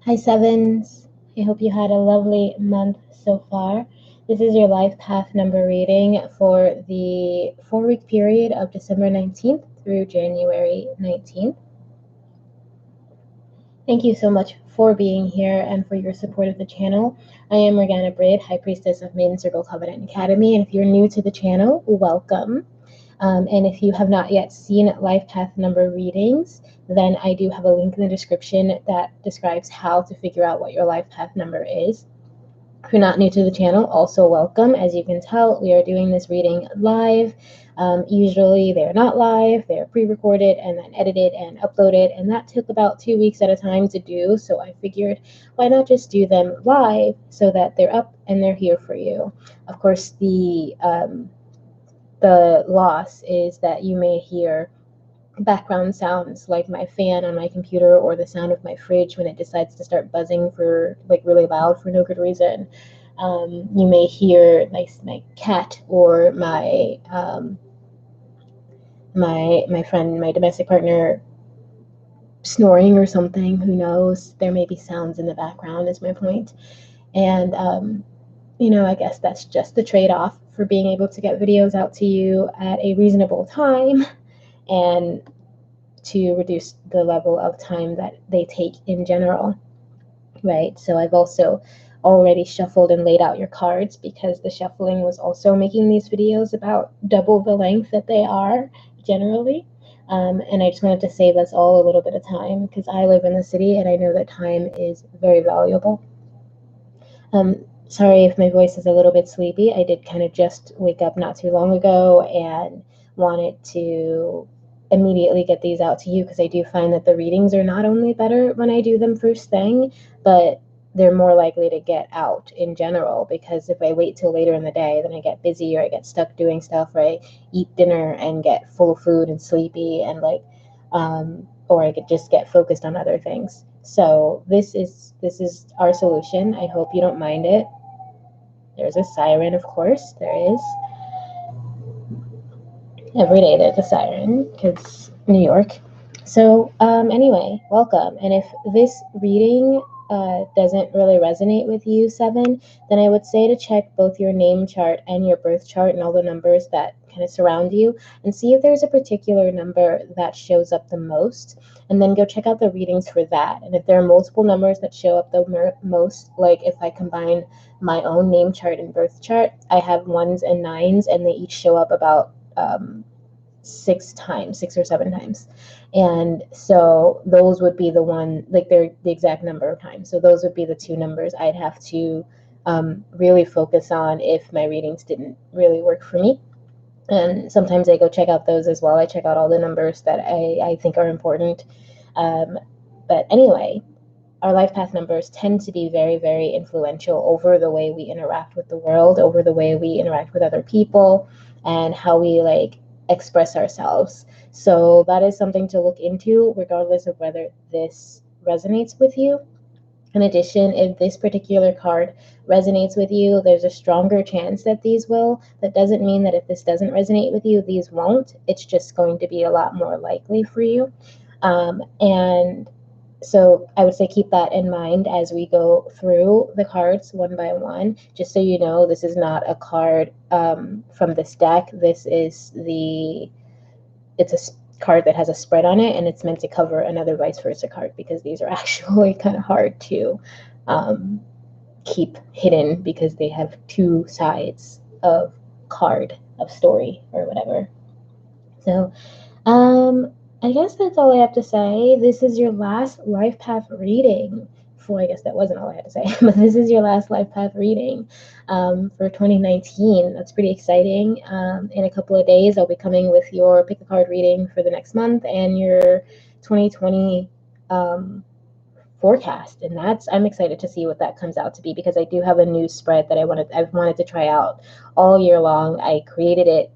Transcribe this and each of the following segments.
Hi Sevens, I hope you had a lovely month so far. This is your life path number reading for the 4-week period of December 19th through January 19th. Thank you so much for being here and for your support of the channel. I am Morgana Braid, High Priestess of Maiden Circle Covenant Academy, and if you're new to the channel, welcome. And if you have not yet seen life path number readings, then I do have a link in the description that describes how to figure out what your life path number is. If you're not new to the channel, also welcome. As you can tell, we are doing this reading live. Usually they're not live, they're pre-recorded and then edited and uploaded, and that took about 2 weeks at a time to do, so I figured why not just do them live so that they're up and they're here for you. Of course, the loss is that you may hear background sounds like my fan on my computer or the sound of my fridge when it decides to start buzzing for like really loud for no good reason. You may hear my cat or my friend, my domestic partner snoring or something. Who knows? There may be sounds in the background is my point. And I guess that's just the trade-off for being able to get videos out to you at a reasonable time and to reduce the level of time that they take in general, right? So I've also already shuffled and laid out your cards because the shuffling was also making these videos about double the length that they are generally. And I just wanted to save us all a little bit of time because I live in the city and I know that time is very valuable. Sorry if my voice is a little bit sleepy. I did kind of just wake up not too long ago and wanted to immediately get these out to you because I do find that the readings are not only better when I do them first thing, but they're more likely to get out in general, because if I wait till later in the day, then I get busy or I get stuck doing stuff, or I eat dinner and get full of food and sleepy and or I could just get focused on other things. So this is our solution. I hope you don't mind it. There's a siren, of course. There is. Every day there's a siren because New York. So anyway, welcome. And if this reading doesn't really resonate with you, Seven, then I would say to check both your name chart and your birth chart and all the numbers that kind of surround you and see if there's a particular number that shows up the most, and then go check out the readings for that. And if there are multiple numbers that show up the most, like if I combine my own name chart and birth chart, I have 1s and 9s and they each show up about 6 or 7 times. And so those would be the one, like they're the exact number of times. So those would be the 2 numbers I'd have to really focus on if my readings didn't really work for me. And sometimes I go check out those as well. I check out all the numbers that I think are important. But anyway, our life path numbers tend to be very, very influential over the way we interact with the world, over the way we interact with other people, and how we express ourselves. So that is something to look into regardless of whether this resonates with you. In addition, if this particular card resonates with you, there's a stronger chance that these will. That doesn't mean that if this doesn't resonate with you, these won't. It's just going to be a lot more likely for you. And so I would say keep that in mind as we go through the cards one by one. Just so you know, this is not a card from this deck. This is it's a card that has a spread on it, and it's meant to cover another vice versa card, because these are actually kind of hard to keep hidden because they have 2 sides of card, of story, or whatever. So I guess that's all I have to say. This is your last life path reading for, I guess that wasn't all I had to say, but this is your last life path reading for 2019. That's pretty exciting. In a couple of days, I'll be coming with your pick a card reading for the next month and your 2020 forecast, and I'm excited to see what that comes out to be, because I do have a new spread that I've wanted to try out all year long. I created it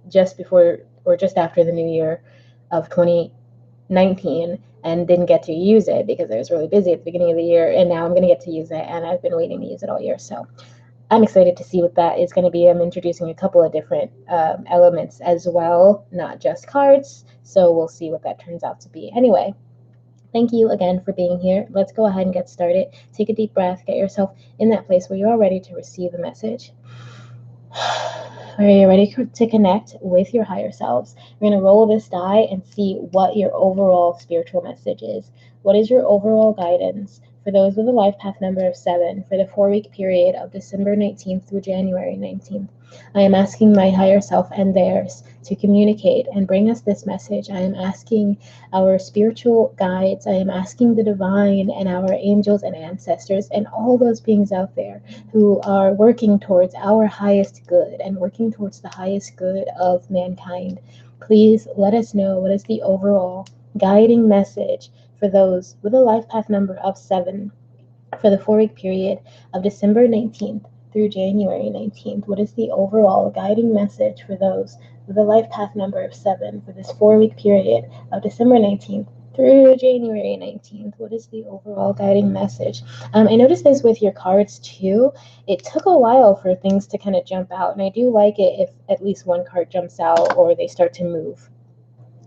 just before or just after the new year of 2019 and didn't get to use it because I was really busy at the beginning of the year, and now I'm going to get to use it, and I've been waiting to use it all year. So I'm excited to see what that is going to be. I'm introducing a couple of different elements as well, not just cards, so we'll see what that turns out to be. Anyway, Thank you again for being here. Let's go ahead and get started. Take a deep breath, get yourself in that place where you are ready to receive a message. Are you ready to connect with your higher selves? We're going to roll this die and see what your overall spiritual message is. What is your overall guidance for those with a life path number of 7 for the 4-week period of December 19th through January 19th? I am asking my higher self and theirs to communicate and bring us this message. I am asking our spiritual guides. I am asking the divine and our angels and ancestors and all those beings out there who are working towards our highest good and working towards the highest good of mankind. Please let us know what is the overall guiding message for those with a life path number of 7 for the 4-week period of December 19th through January 19th. What is the overall guiding message for those with a life path number of 7 for this 4-week period of December 19th through January 19th? What is the overall guiding message? I noticed this with your cards too. It took a while for things to kind of jump out, and I do like it if at least one card jumps out or they start to move.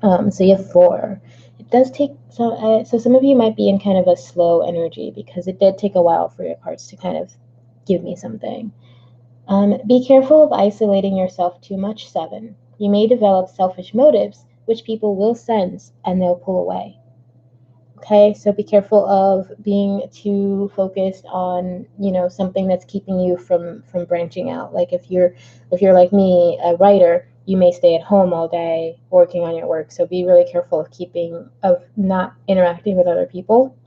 So you have 4. It does take so some of you might be in kind of a slow energy because it did take a while for your cards to kind of give me something. Be careful of isolating yourself too much, 7. You may develop selfish motives, which people will sense and they'll pull away. Okay, so be careful of being too focused on, something that's keeping you from branching out. Like if you're like me, a writer, you may stay at home all day working on your work. So be really careful of not interacting with other people,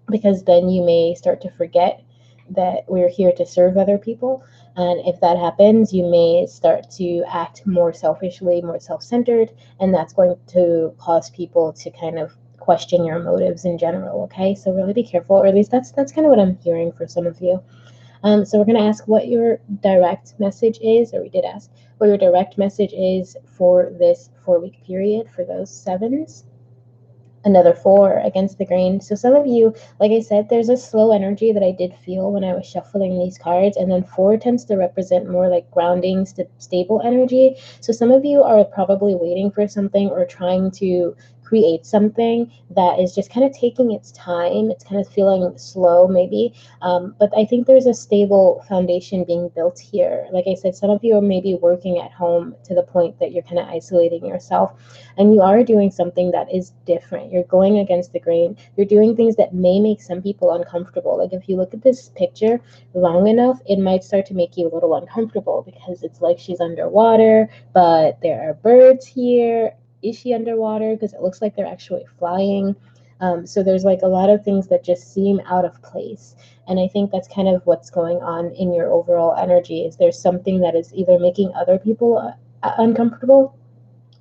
because then you may start to forget that we're here to serve other people. And if that happens, you may start to act more selfishly, more self-centered, and that's going to cause people to kind of question your motives in general. Okay, so really be careful, or at least that's kind of what I'm hearing for some of you. So we're going to ask what your direct message is, or we did ask what your direct message is for this 4-week period for those 7s. Another 4 against the grain. So some of you, like I said, there's a slow energy that I did feel when I was shuffling these cards, and then 4 tends to represent more like grounding, stable energy. So some of you are probably waiting for something or trying to create something that is just kind of taking its time. It's kind of feeling slow maybe, but I think there's a stable foundation being built here. Like I said, some of you are maybe working at home to the point that you're kind of isolating yourself, and you are doing something that is different. You're going against the grain. You're doing things that may make some people uncomfortable. Like if you look at this picture long enough, it might start to make you a little uncomfortable because it's like she's underwater, but there are birds here. Is she underwater? Because it looks like they're actually flying. So there's like a lot of things that just seem out of place. And I think that's kind of what's going on in your overall energy. Is there's something that is either making other people uncomfortable,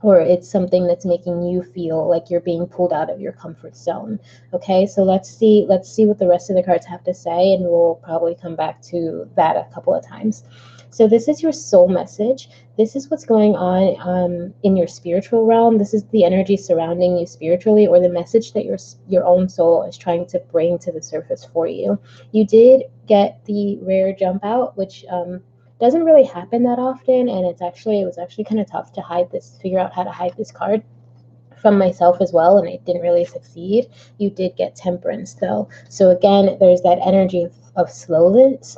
or it's something that's making you feel like you're being pulled out of your comfort zone. Okay, so let's see what the rest of the cards have to say, and we'll probably come back to that a couple of times. So this is your soul message. This is what's going on in your spiritual realm. This is the energy surrounding you spiritually, or the message that your own soul is trying to bring to the surface for you. You did get the rare jump out, which doesn't really happen that often, and it was actually kind of tough to figure out how to hide this card from myself as well, and I didn't really succeed. You did get temperance though, so again there's that energy of slowness,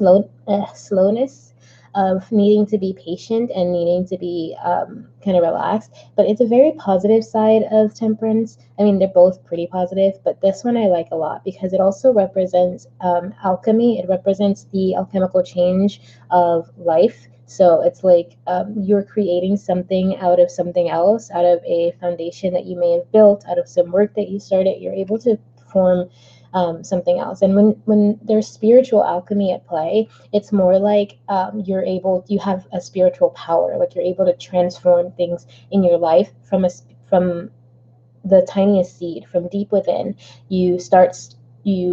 of needing to be patient and needing to be kind of relaxed. But it's a very positive side of temperance. I mean, they're both pretty positive, but this one I like a lot because it also represents alchemy. It represents the alchemical change of life. So it's like you're creating something out of something else, out of a foundation that you may have built, out of some work that you started. You're able to form something else. And when there's spiritual alchemy at play, it's more like you have a spiritual power. Like you're able to transform things in your life from the tiniest seed, from deep within. You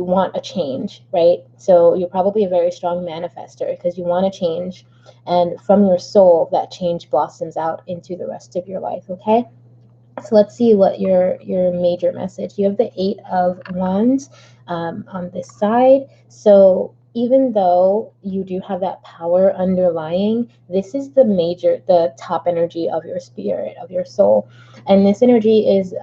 want a change, right? So you're probably a very strong manifester because you want to change, and from your soul that change blossoms out into the rest of your life. Okay, so let's see what your major message. You have the 8 of Wands on this side. So even though you do have that power underlying, this is the top energy of your spirit, of your soul. And this energy is,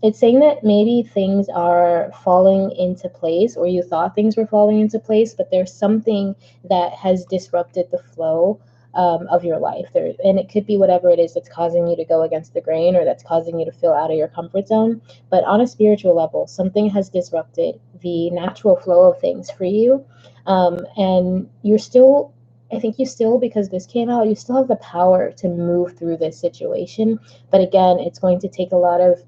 it's saying that maybe things are falling into place, or you thought things were falling into place, but there's something that has disrupted the flow of your life there, and it could be whatever it is that's causing you to go against the grain, or that's causing you to feel out of your comfort zone. But on a spiritual level, something has disrupted the natural flow of things for you, and you're still, I think you still, because this came out, you still have the power to move through this situation. But again, it's going to take a lot of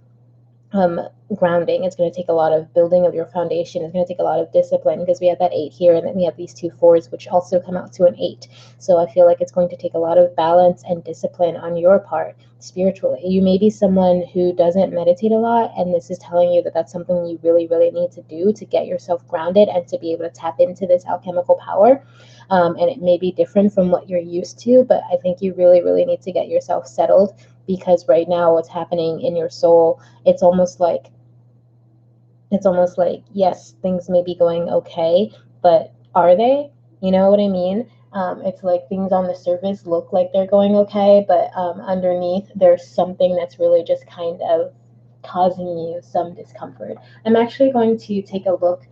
um, grounding. It's going to take a lot of building of your foundation. It's going to take a lot of discipline, because we have that 8 here, and then we have these 2 4s, which also come out to an 8. So I feel like it's going to take a lot of balance and discipline on your part spiritually. You may be someone who doesn't meditate a lot, and this is telling you that that's something you really, really need to do to get yourself grounded and to be able to tap into this alchemical power. And it may be different from what you're used to, but I think you really, really need to get yourself settled, because right now what's happening in your soul, it's almost like, yes, things may be going okay, but are they? You know what I mean? It's like things on the surface look like they're going okay, but underneath there's something that's really just kind of causing you some discomfort. I'm actually going to take a look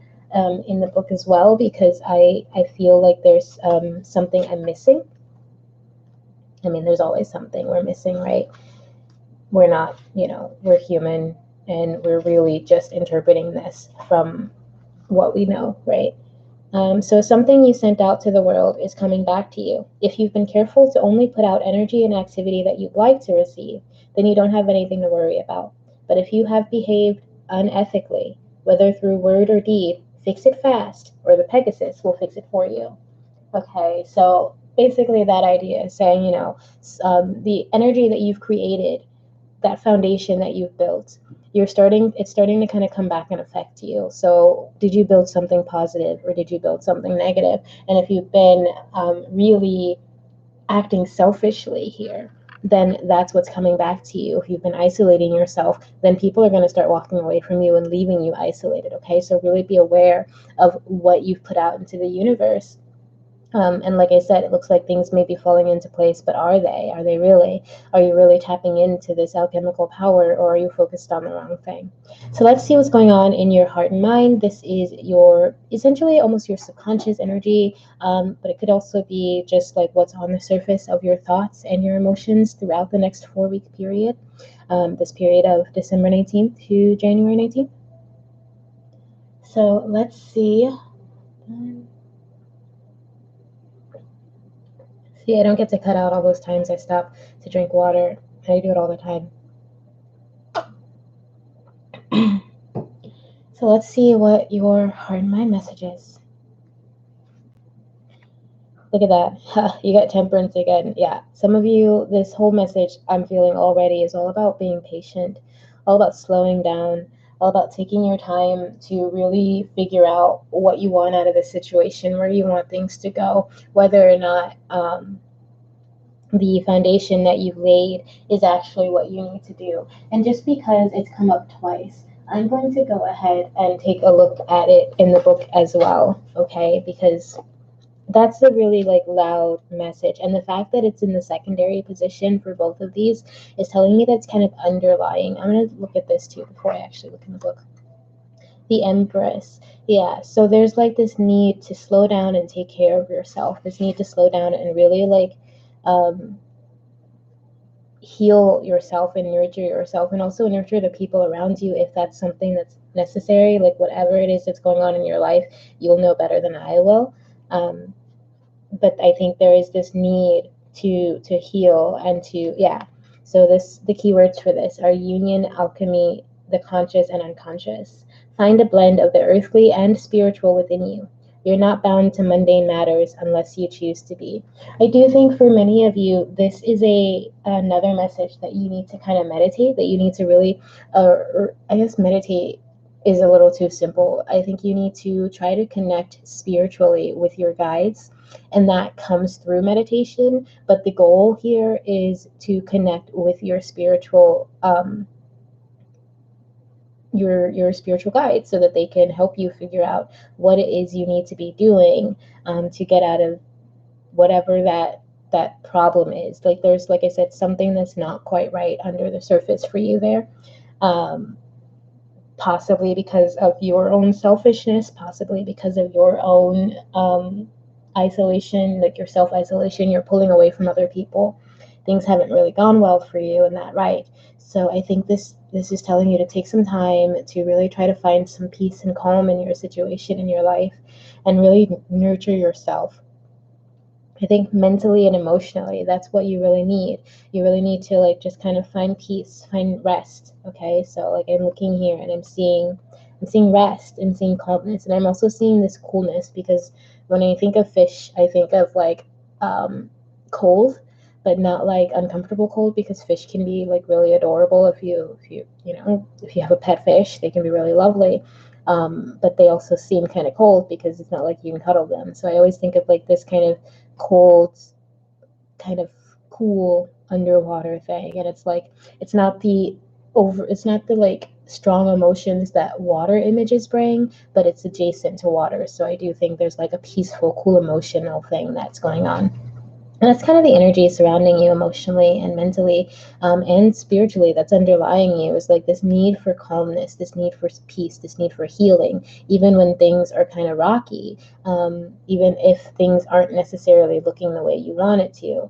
in the book as well, because I feel like there's something I'm missing. I mean, there's always something we're missing, right? We're not, we're human, and we're really just interpreting this from what we know, right? So something you sent out to the world is coming back to you. If you've been careful to only put out energy and activity that you'd like to receive, then you don't have anything to worry about. But if you have behaved unethically, whether through word or deed, fix it fast, or the Pegasus will fix it for you. Okay, so basically that idea is saying, the energy that you've created, that foundation that you've built, it's starting to kind of come back and affect you. So did you build something positive, or did you build something negative? And if you've been really acting selfishly here, then that's what's coming back to you. If you've been isolating yourself, then people are going to start walking away from you and leaving you isolated. Okay, so really be aware of what you've put out into the universe. And like I said, it looks like things may be falling into place, but are they? Are they really? Are you really tapping into this alchemical power, or are you focused on the wrong thing? So let's see what's going on in your heart and mind. This is your, essentially almost your subconscious energy, but it could also be just like what's on the surface of your thoughts and your emotions throughout the next 4-week period, this period of December 19th to January 19th. So let's see. See, I don't get to cut out all those times I stop to drink water. I do it all the time. So let's see what your heart and mind message is. Look at that. You got temperance again. Yeah. Some of you, this whole message I'm feeling already is all about being patient, all about slowing down, all about taking your time to really figure out what you want out of the situation, where you want things to go, whether or not the foundation that you've laid is actually what you need to do. And just because it's come up twice, I'm going to go ahead and take a look at it in the book as well, okay? Because that's a really like loud message, and the fact that it's in the secondary position for both of these is telling me that's kind of underlying. I'm going to look at this too before I actually look in the book. The Empress. Yeah, so there's like this need to slow down and take care of yourself, this need to slow down and really like heal yourself and nurture yourself, and also nurture the people around you if that's something that's necessary. Like whatever it is that's going on in your life, you'll know better than I will. But I think there is this need to heal and to, yeah. So the keywords for this are union, alchemy, the conscious and unconscious. Find a blend of the earthly and spiritual within you. You're not bound to mundane matters unless you choose to be. I do think for many of you, this is another message that you need to kind of meditate, that you need to really, or I guess meditate is a little too simple. I think you need to try to connect spiritually with your guides, and that comes through meditation. But the goal here is to connect with your spiritual your spiritual guides so that they can help you figure out what it is you need to be doing to get out of whatever that problem is. Like there's, like I said, something that's not quite right under the surface for you there. Possibly because of your own selfishness, possibly because of your own isolation, like your self-isolation, you're pulling away from other people. Things haven't really gone well for you in that right. So I think this is telling you to take some time to really try to find some peace and calm in your situation in your life and really nurture yourself. I think mentally and emotionally, that's what you really need. You really need to like just kind of find peace, find rest. Okay, so like I'm looking here and I'm seeing rest, I'm seeing calmness, and I'm also seeing this coolness because when I think of fish, I think of like cold, but not like uncomfortable cold, because fish can be like really adorable if you have a pet fish, they can be really lovely. But they also seem kind of cold because it's not like you can cuddle them. So I always think of like this kind of cold, kind of cool underwater thing, and it's like it's not the like strong emotions that water images bring, but it's adjacent to water. So I do think there's like a peaceful, cool emotional thing that's going on. And that's kind of the energy surrounding you emotionally and mentally, and spiritually, that's underlying you, is like this need for calmness, this need for peace, this need for healing, even when things are kind of rocky, even if things aren't necessarily looking the way you want it to.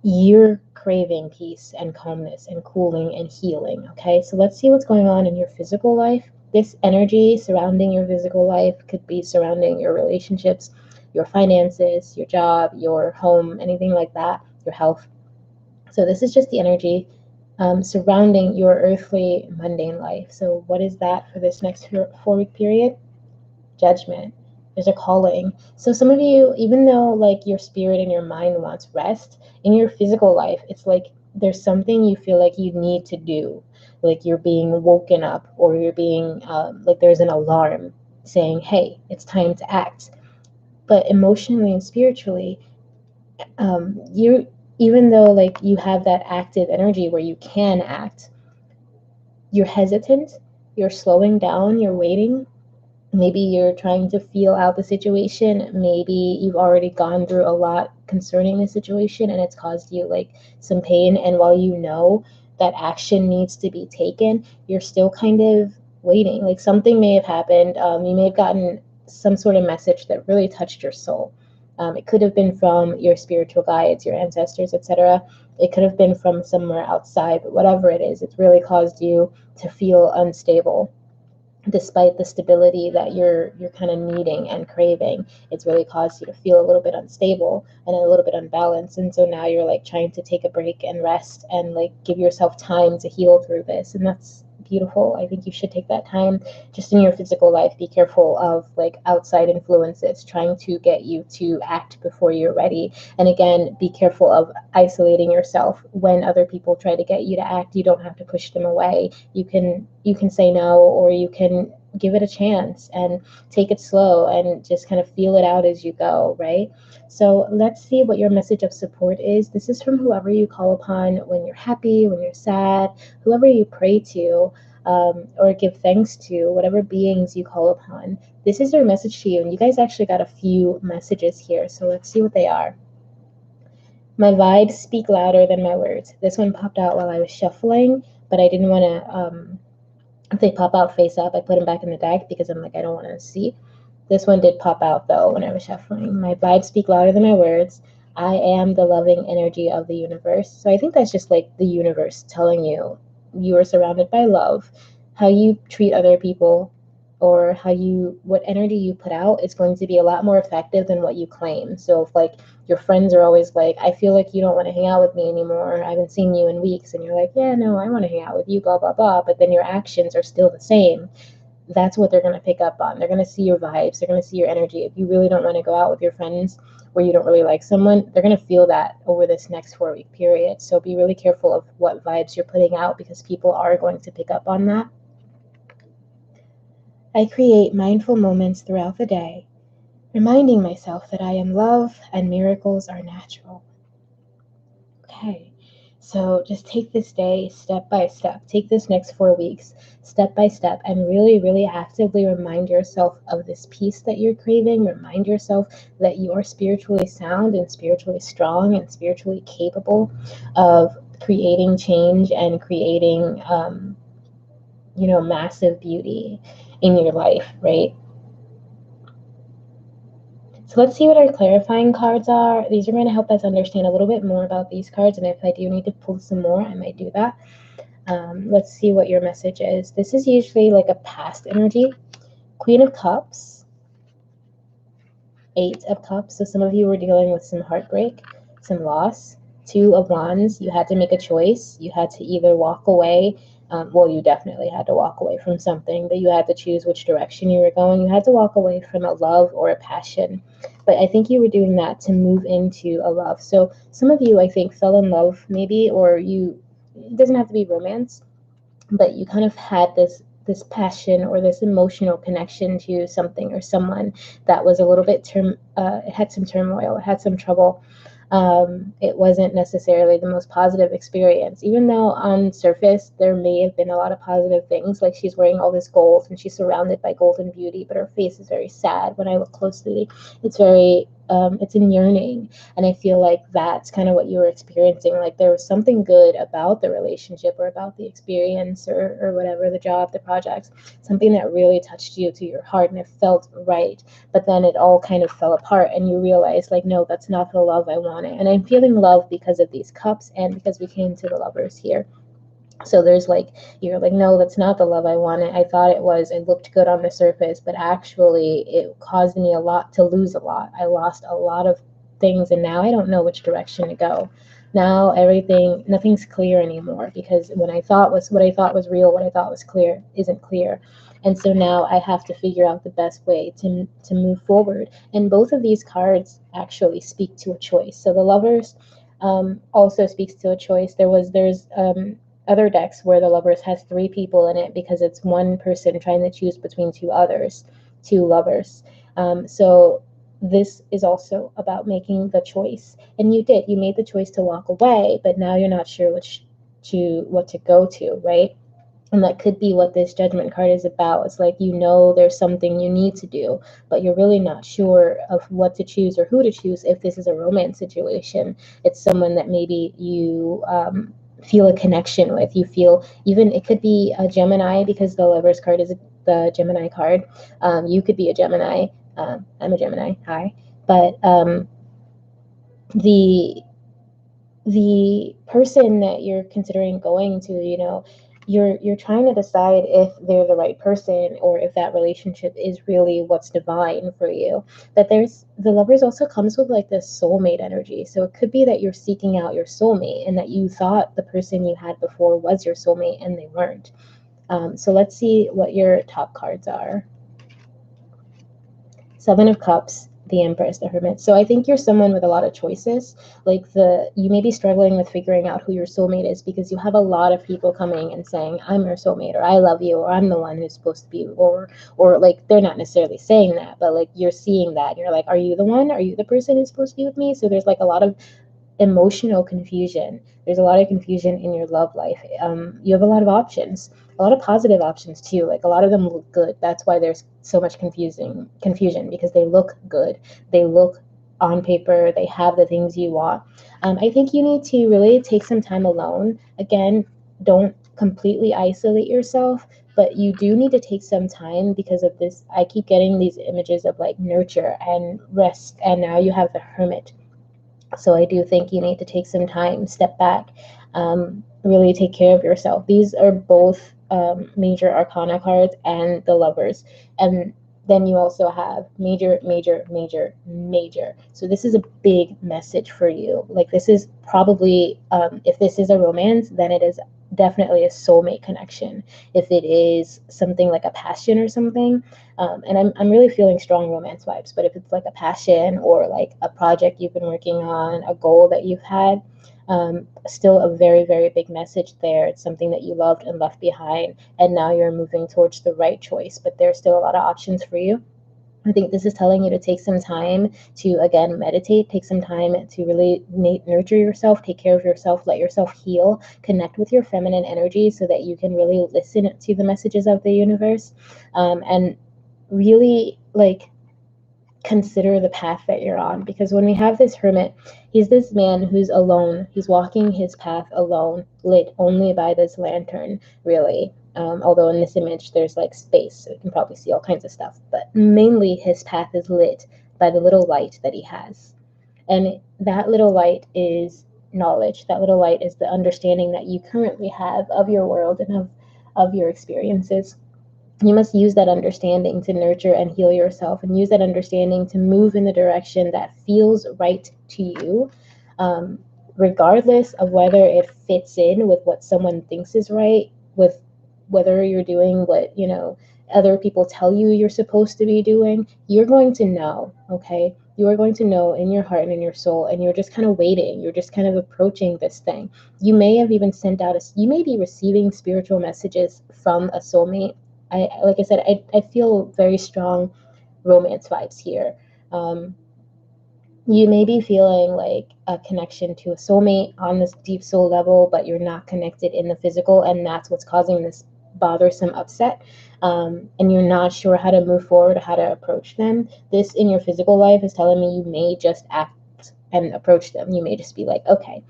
You're craving peace and calmness and cooling and healing. Okay, so let's see what's going on in your physical life. This energy surrounding your physical life could be surrounding your relationships, your finances, your job, your home, anything like that, your health. So this is just the energy surrounding your earthly mundane life. So what is that for this next 4-week period? Judgment. There's a calling. So some of you, even though like your spirit and your mind wants rest, in your physical life, it's like there's something you feel like you need to do. Like you're being woken up, or you're being like there's an alarm saying, hey, it's time to act. But emotionally and spiritually, you, even though like you have that active energy where you can act, you're hesitant, you're slowing down, you're waiting. Maybe you're trying to feel out the situation. Maybe you've already gone through a lot concerning the situation and it's caused you like some pain. And while you know that action needs to be taken, you're still kind of waiting. Like something may have happened. You may have gotten some sort of message that really touched your soul. It could have been from your spiritual guides, your ancestors, etc. It could have been from somewhere outside, but whatever it is, it's really caused you to feel unstable despite the stability that you're kind of needing and craving. It's really caused you to feel a little bit unstable and a little bit unbalanced. And so now you're like trying to take a break and rest and like give yourself time to heal through this. And that's beautiful. I think you should take that time just in your physical life. Be careful of like outside influences trying to get you to act before you're ready. And again, be careful of isolating yourself. When other people try to get you to act, you don't have to push them away. You can say no, or you can give it a chance and take it slow and just kind of feel it out as you go, right? So let's see what your message of support is. This is from whoever you call upon when you're happy, when you're sad, whoever you pray to, or give thanks to, whatever beings you call upon. This is their message to you. And you guys actually got a few messages here. So let's see what they are. My vibes speak louder than my words. This one popped out while I was shuffling, but I didn't want to, if they pop out face up, I put them back in the deck because I'm like, I don't want to see. This one did pop out though when I was shuffling. My vibes speak louder than my words. I am the loving energy of the universe. So I think that's just like the universe telling you you are surrounded by love. How you treat other people, or what energy you put out, is going to be a lot more effective than what you claim. So if like your friends are always like, I feel like you don't want to hang out with me anymore, I haven't seen you in weeks, and you're like, yeah, no, I want to hang out with you, blah blah blah, but then your actions are still the same, that's what they're going to pick up on. They're going to see your vibes, they're going to see your energy. If you really don't want to go out with your friends, or you don't really like someone, they're going to feel that over this next 4-week period. So be really careful of what vibes you're putting out, because people are going to pick up on that. I create mindful moments throughout the day, reminding myself that I am love and miracles are natural. Okay, So just take this day step by step. Take this next 4 weeks step by step and really, really actively remind yourself of this peace that you're craving. Remind yourself that you are spiritually sound and spiritually strong and spiritually capable of creating change and creating, massive beauty in your life, right? So let's see what our clarifying cards are. These are going to help us understand a little bit more about these cards, and if I do need to pull some more, I might do that. Let's see what your message is. This is usually like a past energy. Queen of Cups, Eight of Cups. So some of you were dealing with some heartbreak, some loss. Two of Wands, you had to make a choice. You had to either walk away. Well, you definitely had to walk away from something, but you had to choose which direction you were going. You had to walk away from a love or a passion. But I think you were doing that to move into a love. So some of you, I think, fell in love maybe, or it doesn't have to be romance, but you kind of had this passion or this emotional connection to something or someone that was a little bit it had some turmoil, it had some trouble. It wasn't necessarily the most positive experience, even though on surface there may have been a lot of positive things, like she's wearing all this gold and she's surrounded by golden beauty, but her face is very sad. When I look closely, it's very it's in yearning, and I feel like that's kind of what you were experiencing. Like there was something good about the relationship or about the experience or whatever, the job, the projects, something that really touched you to your heart and it felt right. But then it all kind of fell apart and you realized, like, no, that's not the love I wanted. And I'm feeling love because of these cups and because we came to the Lovers here. So there's like, you're like, no, that's not the love I wanted. I thought it was. It looked good on the surface, but actually it caused me a lot to lose a lot. I lost a lot of things, and now I don't know which direction to go. Now nothing's clear anymore, because what I thought was real, what I thought was clear isn't clear. And so now I have to figure out the best way to move forward. And both of these cards actually speak to a choice. So the Lovers also speaks to a choice. There's other decks where the Lovers has three people in it, because it's one person trying to choose between two lovers. So this is also about making the choice, and you made the choice to walk away, but now you're not sure what to go to, right? And that could be what this Judgment card is about. It's like, there's something you need to do, but you're really not sure of what to choose or who to choose. If this is a romance situation, it's someone that maybe you feel a connection with. You feel, even it could be a Gemini, because the Lovers card is the Gemini card. You could be a Gemini. I'm a Gemini. Hi. But the person that you're considering going to, you're trying to decide if they're the right person, or if that relationship is really what's divine for you. But the Lovers also comes with like this soulmate energy. So it could be that you're seeking out your soulmate, and that you thought the person you had before was your soulmate and they weren't. So let's see what your top cards are. Seven of Cups, the Empress, the Hermit. So I think you're someone with a lot of choices. Like you may be struggling with figuring out who your soulmate is, because you have a lot of people coming and saying, I'm your soulmate, or I love you, or I'm the one who's supposed to be, or like they're not necessarily saying that, but like you're seeing that. You're like, are you the one? Are you the person who's supposed to be with me? So there's like a lot of emotional confusion. There's a lot of confusion in your love life. You have a lot of options, a lot of positive options too. Like a lot of them look good. That's why there's so much confusion, because they look good. They look on paper. They have the things you want. I think you need to really take some time alone. Again, don't completely isolate yourself, but you do need to take some time, because of this. I keep getting these images of like nurture and rest, and now you have the Hermit. So I do think you need to take some time, step back, really take care of yourself. These are both major arcana cards and the Lovers. And then you also have major, major, major, major. So this is a big message for you. Like this is probably, if this is a romance, then it is definitely a soulmate connection. If it is something like a passion or something, and I'm really feeling strong romance vibes, but if it's like a passion or like a project you've been working on, a goal that you've had, still a very, very big message there. It's something that you loved and left behind, and now you're moving towards the right choice, but there's still a lot of options for you. I think this is telling you to take some time to, again, meditate, take some time to really nurture yourself, take care of yourself, let yourself heal, connect with your feminine energy so that you can really listen to the messages of the universe, and really consider the path that you're on. Because when we have this hermit, he's this man who's alone. He's walking his path alone, lit only by this lantern, really. Although in this image there's space, so you can probably see all kinds of stuff. But mainly his path is lit by the little light that he has. And that little light is knowledge. That little light is the understanding that you currently have of your world and of your experiences. You must use that understanding to nurture and heal yourself, and use that understanding to move in the direction that feels right to you, regardless of whether it fits in with what someone thinks is right, with whether you're doing what other people tell you you're supposed to be doing. You're going to know, okay? You are going to know in your heart and in your soul, and you're just kind of waiting. You're just kind of approaching this thing. You may have even sent out you may be receiving spiritual messages from a soulmate. Like I said, I feel very strong romance vibes here. You may be feeling like a connection to a soulmate on this deep soul level, but you're not connected in the physical, and that's what's causing this bothersome upset. And you're not sure how to move forward, how to approach them. This in your physical life is telling me you may just act and approach them. You may just be like, okay.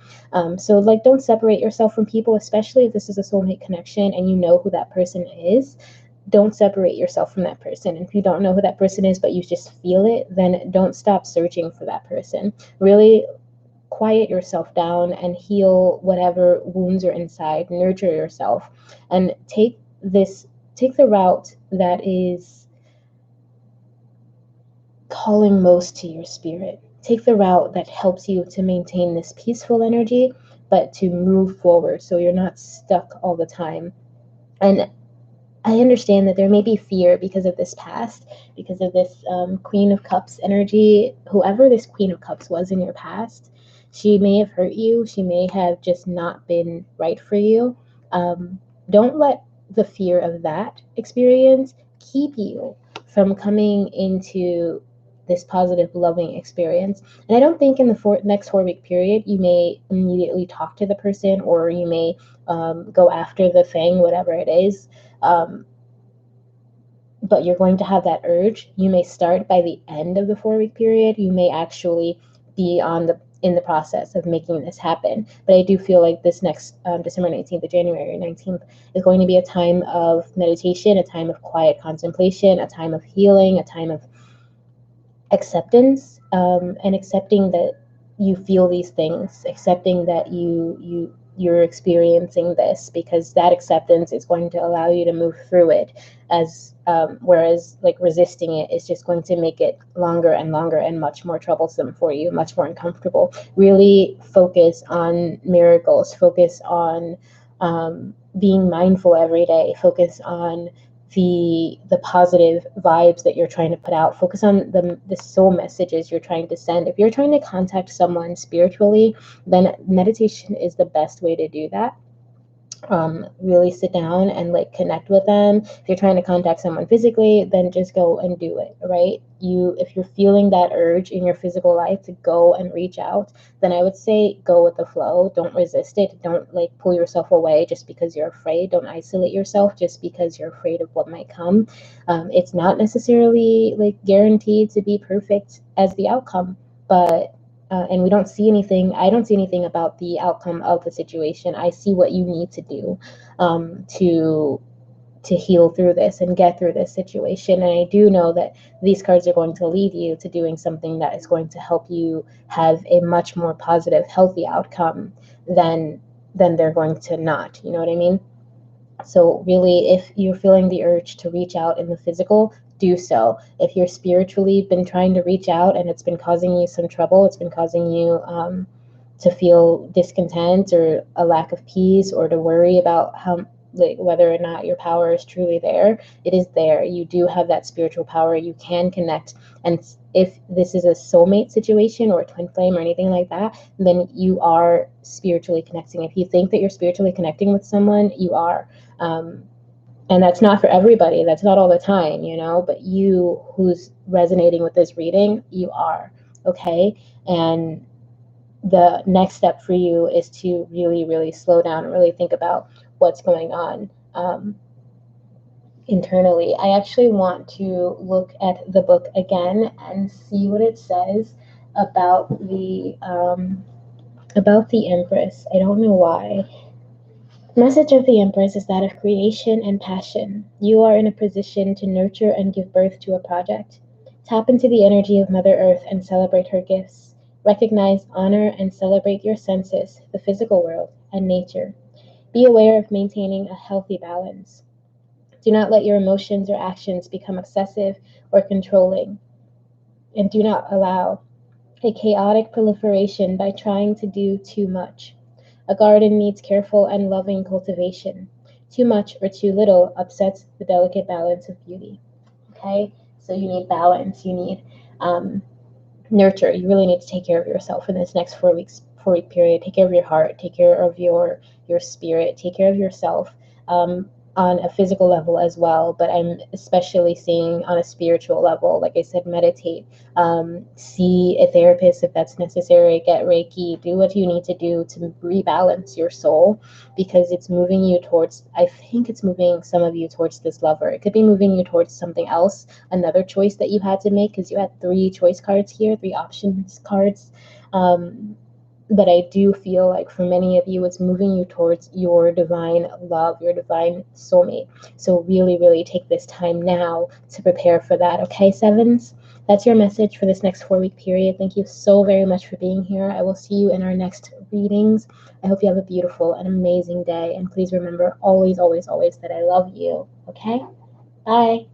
So don't separate yourself from people, especially if this is a soulmate connection and you know who that person is. Don't separate yourself from that person. And if you don't know who that person is, but you just feel it, then don't stop searching for that person. Really quiet yourself down and heal whatever wounds are inside. Nurture yourself and take the route that is calling most to your spirit. Take the route that helps you to maintain this peaceful energy, but to move forward so you're not stuck all the time. And I understand that there may be fear because of this past, because of this Queen of Cups energy. Whoever this Queen of Cups was in your past, she may have hurt you. She may have just not been right for you. Don't let the fear of that experience keep you from coming into this positive, loving experience. And I don't think in the next 4-week period, you may immediately talk to the person, or you may go after the thing, whatever it is. But you're going to have that urge. You may start by the end of the 4-week period. You may actually be in the process of making this happen. But I do feel like this next December 19th to January 19th is going to be a time of meditation, a time of quiet contemplation, a time of healing, a time of acceptance, and accepting that you feel these things, accepting that you're experiencing this, because that acceptance is going to allow you to move through it, as whereas resisting it is just going to make it longer and longer and much more troublesome for you, much more uncomfortable. Really focus on miracles, focus on being mindful every day, focus on the positive vibes that you're trying to put out, focus on the soul messages you're trying to send. If you're trying to contact someone spiritually, then meditation is the best way to do that. Really sit down and connect with them. If you're trying to contact someone physically, then just go and do it, right? If you're feeling that urge in your physical life to go and reach out, then I would say go with the flow. Don't resist it. Don't pull yourself away just because you're afraid. Don't isolate yourself just because you're afraid of what might come. It's not necessarily guaranteed to be perfect as the outcome, but and we don't see anything. I don't see anything about the outcome of the situation. I see what you need to do to heal through this and get through this situation. And I do know that these cards are going to lead you to doing something that is going to help you have a much more positive, healthy outcome than they're going to not. You know what I mean? So really, if you're feeling the urge to reach out in the physical, do so. If you're spiritually been trying to reach out and it's been causing you some trouble, it's been causing you to feel discontent or a lack of peace, or to worry about whether or not your power is truly there, it is there. You do have that spiritual power. You can connect. And if this is a soulmate situation or a twin flame or anything like that, then you are spiritually connecting. If you think that you're spiritually connecting with someone, you are. And that's not for everybody. That's not all the time, you know, but you who's resonating with this reading, you are, okay? And the next step for you is to really, really slow down and really think about what's going on internally. I actually want to look at the book again and see what it says about the Empress. I don't know why. The message of the Empress is that of creation and passion. You are in a position to nurture and give birth to a project. Tap into the energy of Mother Earth and celebrate her gifts. Recognize, honor, and celebrate your senses, the physical world, and nature. Be aware of maintaining a healthy balance. Do not let your emotions or actions become excessive or controlling, and do not allow a chaotic proliferation by trying to do too much. A garden needs careful and loving cultivation. Too much or too little upsets the delicate balance of beauty. Okay? So you need balance. You need nurture. You really need to take care of yourself in this next 4-week period. Take care of your heart. Take care of your spirit. Take care of yourself. On a physical level as well, but I'm especially seeing on a spiritual level. Like I said, meditate, see a therapist if that's necessary, get Reiki, do what you need to do to rebalance your soul, because it's moving you towards, I think it's moving some of you towards this lover. It could be moving you towards something else, another choice that you had to make, because you had 3 choice cards here, 3 options cards. But I do feel like for many of you, it's moving you towards your divine love, your divine soulmate. So really, really take this time now to prepare for that. Okay, sevens? That's your message for this next 4-week period. Thank you so very much for being here. I will see you in our next readings. I hope you have a beautiful and amazing day. And please remember always, always, always that I love you. Okay? Bye.